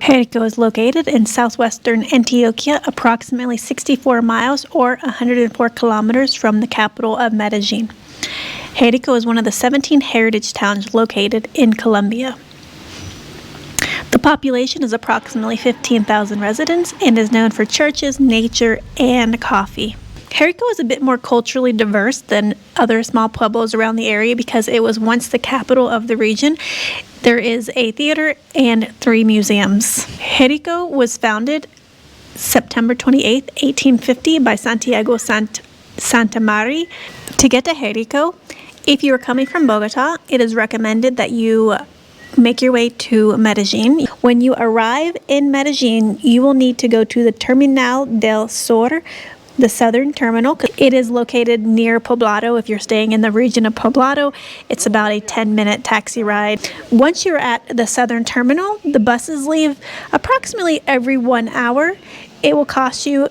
Jericó is located in southwestern Antioquia, approximately 64 miles or 104 kilometers from the capital of Medellin. Jericó is one of the 17 heritage towns located in Colombia. The population is approximately 15,000 residents and is known for churches, nature, and coffee. Jericó is a bit more culturally diverse than other small pueblos around the area because it was once the capital of the region. There is a theater and 3 museums. Jericó was founded September 28, 1850 by Santiago Santamaria. To get to Jericó, if you are coming from Bogotá, it is recommended that you make your way to Medellin. When you arrive in Medellin, you will need to go to the Terminal del Sur, the southern terminal. It is located near Poblado. If you're staying in the region of Poblado, it's about a 10-minute taxi ride. Once you're at the southern terminal, the buses leave approximately every 1 hour. It will cost you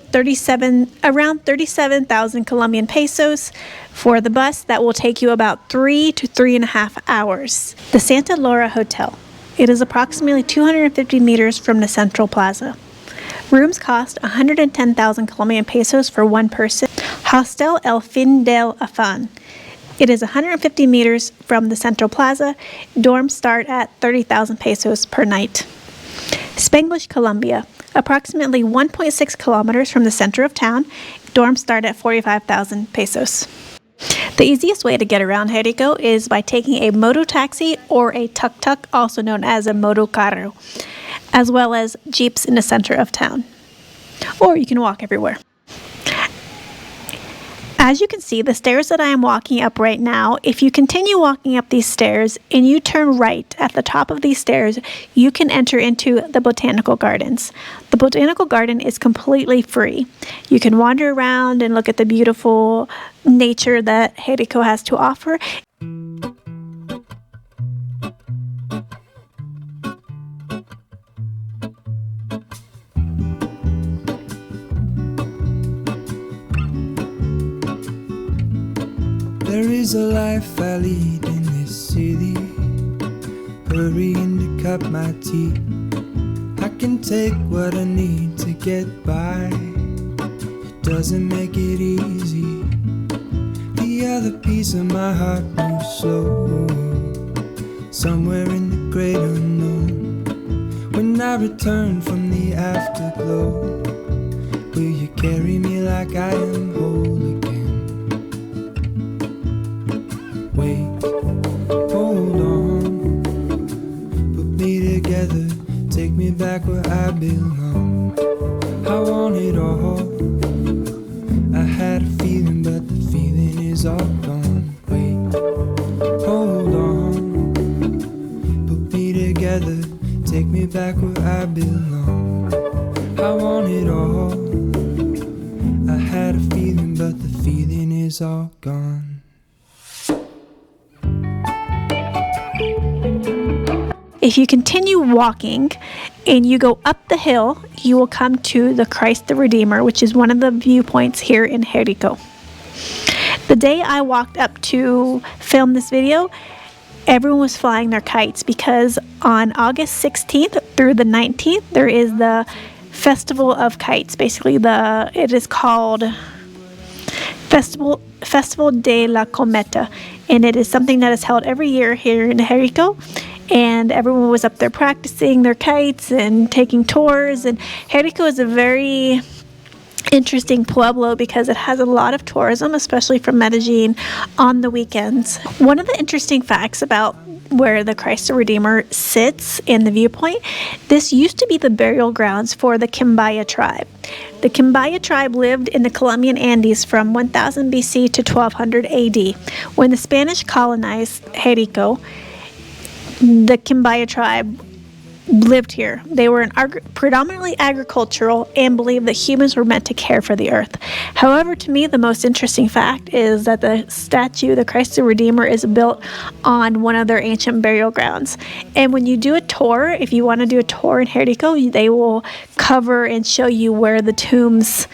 around 37,000 Colombian pesos for the bus. That will take you about 3 to 3.5 hours. The Santa Laura Hotel. It is approximately 250 meters from the Central Plaza. Rooms cost 110,000 Colombian pesos for one person. Hostel El Fin del Afán. It is 150 meters from the Central Plaza. Dorms start at 30,000 pesos per night. Spanglish, Colombia. Approximately 1.6 kilometers from the center of town. Dorms start at 45,000 pesos. The easiest way to get around Jericó is by taking a moto taxi or a tuk-tuk, also known as a motocarro, as well as jeeps in the center of town. Or you can walk everywhere. As you can see, the stairs that I am walking up right now, if you continue walking up these stairs and you turn right at the top of these stairs, you can enter into the Botanical Gardens. The Botanical Garden is completely free. You can wander around and look at the beautiful nature that Jericó has to offer. There is a life I lead in this city, hurrying to cup my tea. I can take what I need to get by. It doesn't make it easy. The other piece of my heart moves slow, somewhere in the great unknown. When I return from the afterglow, will you carry me like I am whole again? Wait, hold on, put me together, take me back where I belong. I want it all. I had a feeling, but the feeling is all gone. Wait, hold on, put me together, take me back where I belong. I want it all. I had a feeling, but the feeling is all gone. If you continue walking and you go up the hill, you will come to the Christ the Redeemer, which is one of the viewpoints here in Jericó. The day I walked up to film this video, everyone was flying their kites because on August 16th through the 19th, there is the Festival of Kites. Basically, it is called Festival de la Cometa, and it is something that is held every year here in Jericó. And everyone was up there practicing their kites and taking tours. And Jericó is a very interesting pueblo because it has a lot of tourism, especially from Medellin on the weekends. One of the interesting facts about where the Christ the Redeemer sits in the viewpoint, this used to be the burial grounds for the Quimbaya tribe. The Quimbaya tribe lived in the Colombian Andes from 1000 BC to 1200 AD. When the Spanish colonized Jericó, the Quimbaya tribe lived here. They were predominantly agricultural and believed that humans were meant to care for the earth. However, to me, the most interesting fact is that the statue, the Christ the Redeemer, is built on one of their ancient burial grounds. And when you do a tour, if you want to do a tour in Jericó, they will cover and show you where the tombs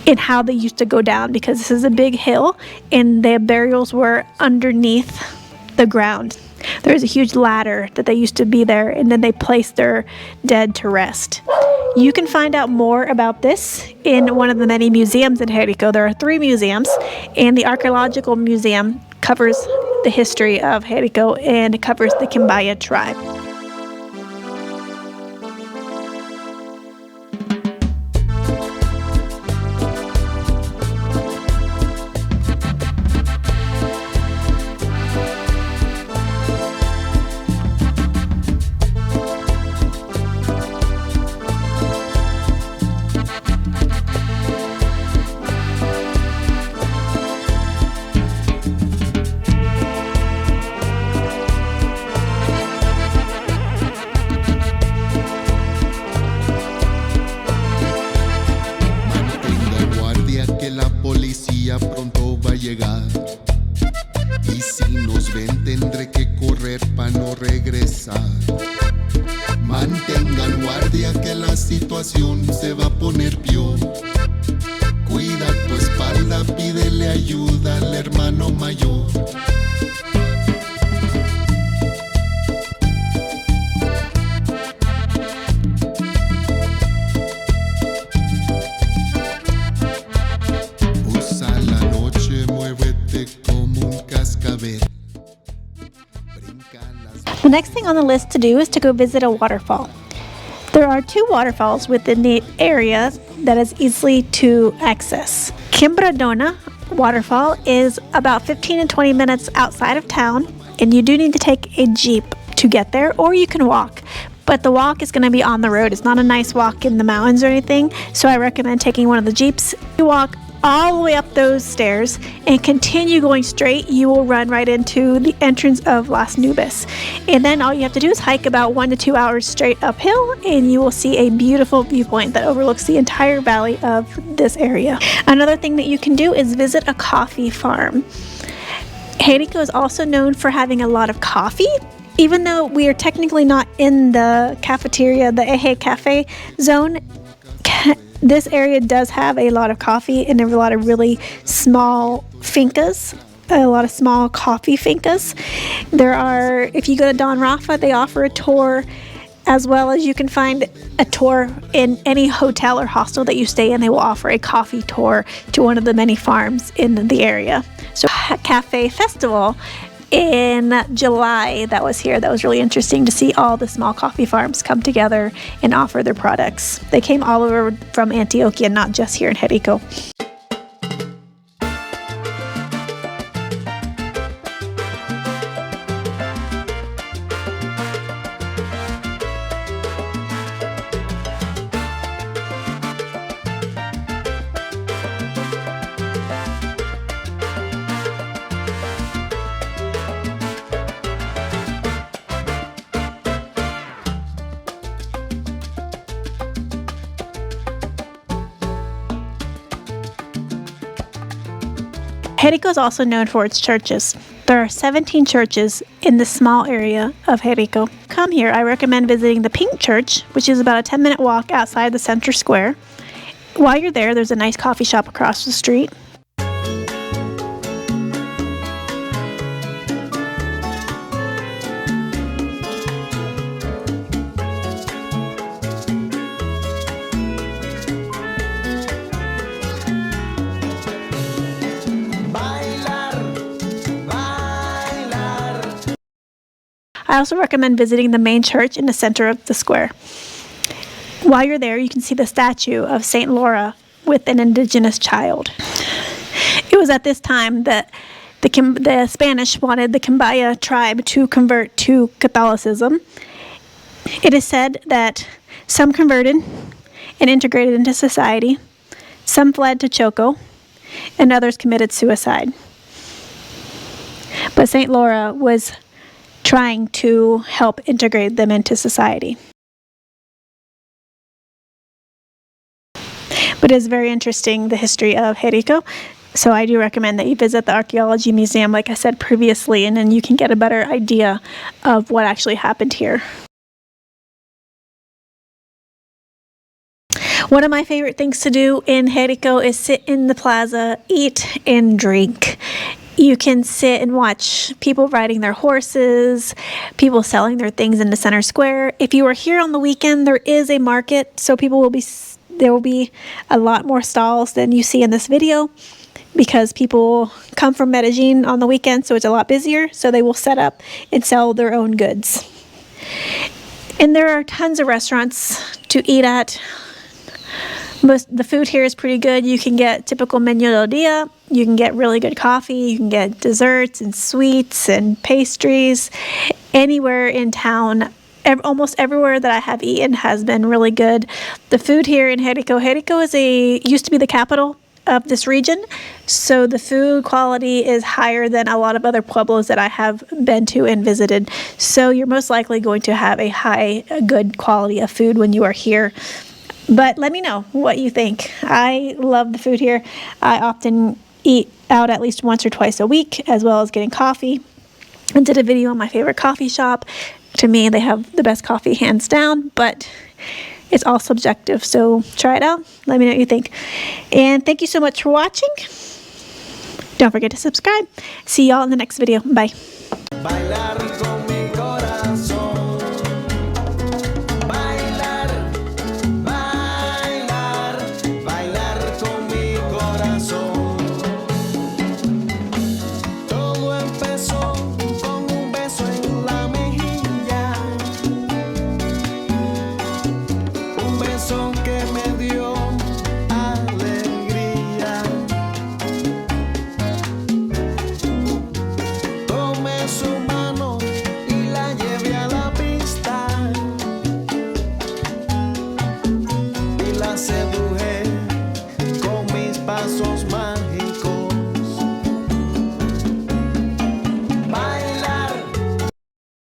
and how they used to go down, because this is a big hill and their burials were underneath the ground. There was a huge ladder that they used to be there, and then they placed their dead to rest. You can find out more about this in one of the many museums in Jericó. There are 3 museums, and the Archaeological Museum covers the history of Jericó and it covers the Quimbaya tribe. Pronto va a llegar y si nos ven tendré que correr para no regresar. Mantengan guardia que la situación se va a poner peor. Cuida tu espalda, pídele ayuda al hermano mayor. The next thing on the list to do is to go visit a waterfall. There are 2 waterfalls within the area that is easily to access. Quebradona waterfall is about 15 and 20 minutes outside of town, and you do need to take a Jeep to get there, or you can walk. But the walk is going to be on the road. It's not a nice walk in the mountains or anything, so I recommend taking one of the Jeeps. You walk all the way up those stairs and continue going straight. You will run right into the entrance of Las Nubes, and then all you have to do is hike about 1 to 2 hours straight uphill, and you will see a beautiful viewpoint that overlooks the entire valley of this area. Another thing that you can do is visit a coffee farm. Jericó is also known for having a lot of coffee. Even though we are technically not in the cafeteria, the Eje Cafe zone, this area does have a lot of coffee and a lot of really small fincas, a lot of small coffee fincas. There are, if you go to Don Rafa, they offer a tour, as well as you can find a tour in any hotel or hostel that you stay in. They will offer a coffee tour to one of the many farms in the area. So Cafe Festival in July that was here. That was really interesting to see all the small coffee farms come together and offer their products. They came all over from Antioquia, not just here in Jericó. Jericó is also known for its churches. There are 17 churches in this small area of Jericó. Come here, I recommend visiting the Pink Church, which is about a 10-minute walk outside the center square. While you're there, there's a nice coffee shop across the street. I also recommend visiting the main church in the center of the square. While you're there, you can see the statue of Saint Laura with an indigenous child. It was at this time that the Spanish wanted the Quimbaya tribe to convert to Catholicism. It is said that some converted and integrated into society, some fled to Choco, and others committed suicide. But Saint Laura was trying to help integrate them into society. But it is very interesting, the history of Jericó. So I do recommend that you visit the Archaeology Museum, like I said previously, and then you can get a better idea of what actually happened here. One of my favorite things to do in Jericó is sit in the plaza, eat and drink. You can sit and watch people riding their horses, people selling their things in the center square. If you are here on the weekend, there is a market, so there will be a lot more stalls than you see in this video because people come from Medellin on the weekend, so it's a lot busier, so they will set up and sell their own goods. And there are tons of restaurants to eat at. The food here is pretty good. You can get typical menú del día. You can get really good coffee. You can get desserts and sweets and pastries. Anywhere in town, almost everywhere that I have eaten has been really good. The food here in Jericó used to be the capital of this region, so the food quality is higher than a lot of other pueblos that I have been to and visited. So you're most likely going to have a good quality of food when you are here. But let me know what you think. I love the food here. I often eat out at least once or twice a week, as well as getting coffee. I did a video on my favorite coffee shop. To me, they have the best coffee hands down, but it's all subjective. So try it out. Let me know what you think. And thank you so much for watching. Don't forget to subscribe. See y'all in the next video. Bye.